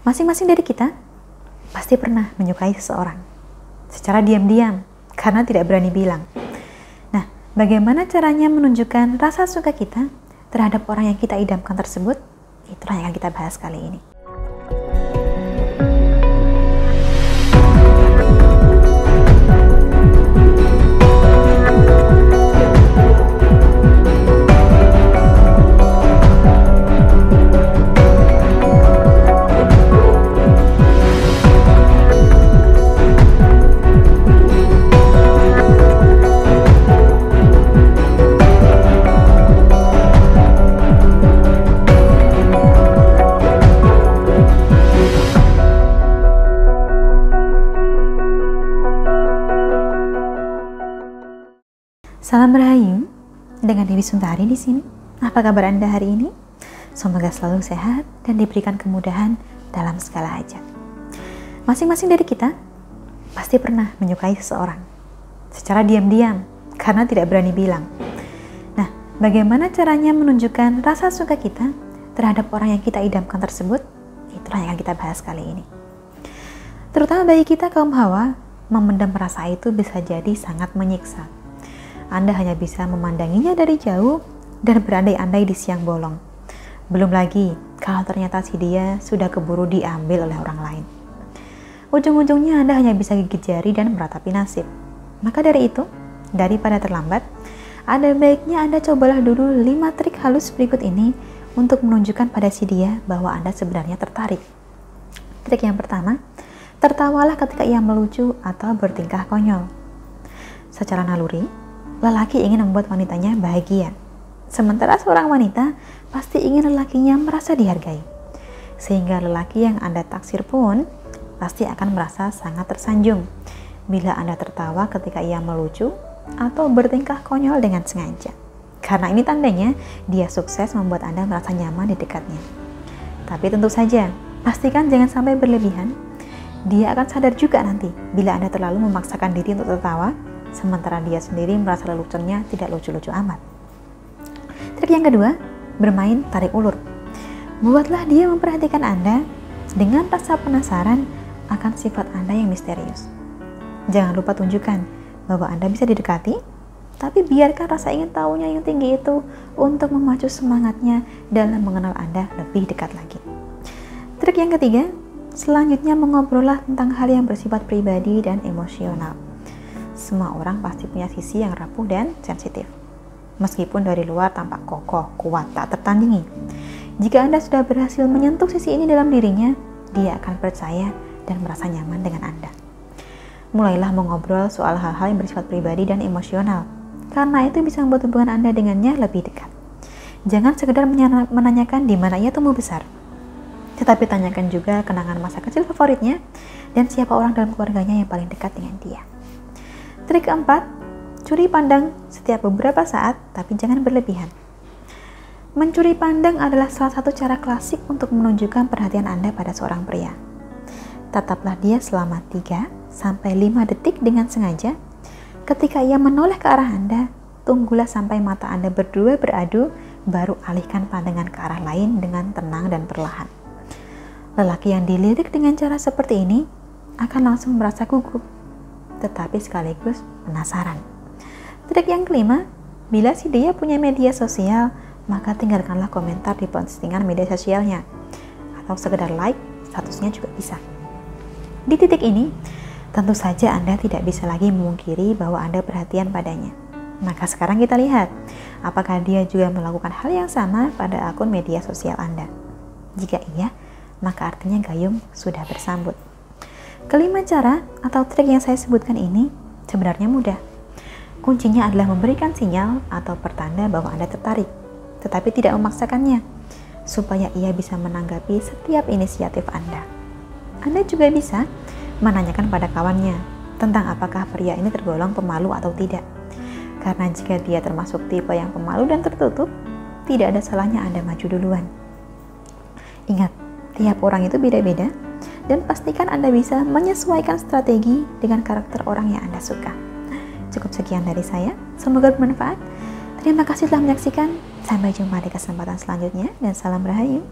Masing-masing dari kita pasti pernah menyukai seseorang secara diam-diam karena tidak berani bilang. Nah, bagaimana caranya menunjukkan rasa suka kita terhadap orang yang kita idamkan tersebut? Itulah yang akan kita bahas kali ini. Salam Rahayu, dengan Dewi Suntari di sini. Apa kabar Anda hari ini? Semoga selalu sehat dan diberikan kemudahan dalam segala hajat. Masing-masing dari kita pasti pernah menyukai seseorang secara diam-diam karena tidak berani bilang. Nah, bagaimana caranya menunjukkan rasa suka kita terhadap orang yang kita idamkan tersebut? Itulah yang akan kita bahas kali ini. Terutama bagi kita kaum hawa, memendam rasa itu bisa jadi sangat menyiksa. Anda hanya bisa memandanginya dari jauh dan berandai-andai di siang bolong. Belum lagi kalau ternyata si dia sudah keburu diambil oleh orang lain. Ujung-ujungnya Anda hanya bisa gigit jari dan meratapi nasib. Maka dari itu, daripada terlambat, ada baiknya Anda cobalah dulu 5 trik halus berikut ini untuk menunjukkan pada si dia bahwa Anda sebenarnya tertarik. Trik yang pertama, tertawalah ketika ia melucu atau bertingkah konyol. Secara naluri, lelaki ingin membuat wanitanya bahagia. Sementara seorang wanita pasti ingin lelakinya merasa dihargai. Sehingga lelaki yang Anda taksir pun pasti akan merasa sangat tersanjung bila Anda tertawa ketika ia melucu atau bertingkah konyol dengan sengaja. Karena ini tandanya dia sukses membuat Anda merasa nyaman di dekatnya. Tapi tentu saja, pastikan jangan sampai berlebihan. Dia akan sadar juga nanti bila Anda terlalu memaksakan diri untuk tertawa, sementara dia sendiri merasa leluconnya tidak lucu-lucu amat. Trik yang kedua, bermain tarik ulur. Buatlah dia memperhatikan Anda dengan rasa penasaran akan sifat Anda yang misterius. Jangan lupa tunjukkan bahwa Anda bisa didekati, tapi biarkan rasa ingin tahunya yang tinggi itu untuk memacu semangatnya dalam mengenal Anda lebih dekat lagi. Trik yang ketiga, selanjutnya mengobrollah tentang hal yang bersifat pribadi dan emosional. Semua orang pasti punya sisi yang rapuh dan sensitif. Meskipun dari luar tampak kokoh, kuat, tak tertandingi. Jika Anda sudah berhasil menyentuh sisi ini dalam dirinya, dia akan percaya dan merasa nyaman dengan Anda. Mulailah mengobrol soal hal-hal yang bersifat pribadi dan emosional, karena itu bisa membuat hubungan Anda dengannya lebih dekat. Jangan sekedar menanyakan di mana ia tumbuh besar, tetapi tanyakan juga kenangan masa kecil favoritnya dan siapa orang dalam keluarganya yang paling dekat dengan dia. Trik keempat, curi pandang setiap beberapa saat, tapi jangan berlebihan. Mencuri pandang adalah salah satu cara klasik untuk menunjukkan perhatian Anda pada seorang pria. Tataplah dia selama 3-5 detik dengan sengaja. Ketika ia menoleh ke arah Anda, tunggulah sampai mata Anda berdua beradu, baru alihkan pandangan ke arah lain dengan tenang dan perlahan. Lelaki yang dilirik dengan cara seperti ini akan langsung merasa gugup, tetapi sekaligus penasaran. Trik yang kelima, bila si dia punya media sosial, maka tinggalkanlah komentar di postingan media sosialnya, atau sekedar like, statusnya juga bisa. Di titik ini, tentu saja Anda tidak bisa lagi memungkiri bahwa Anda perhatian padanya. Maka sekarang kita lihat, apakah dia juga melakukan hal yang sama pada akun media sosial Anda. Jika iya, maka artinya gayung sudah bersambut. Kelima cara atau trik yang saya sebutkan ini sebenarnya mudah. Kuncinya adalah memberikan sinyal atau pertanda bahwa Anda tertarik, tetapi tidak memaksakannya, supaya ia bisa menanggapi setiap inisiatif Anda. Anda juga bisa menanyakan pada kawannya tentang apakah pria ini tergolong pemalu atau tidak. Karena jika dia termasuk tipe yang pemalu dan tertutup, tidak ada salahnya Anda maju duluan. Ingat, tiap orang itu beda-beda, dan pastikan Anda bisa menyesuaikan strategi dengan karakter orang yang Anda suka. Cukup sekian dari saya, semoga bermanfaat. Terima kasih telah menyaksikan, sampai jumpa di kesempatan selanjutnya, dan salam Rahayu.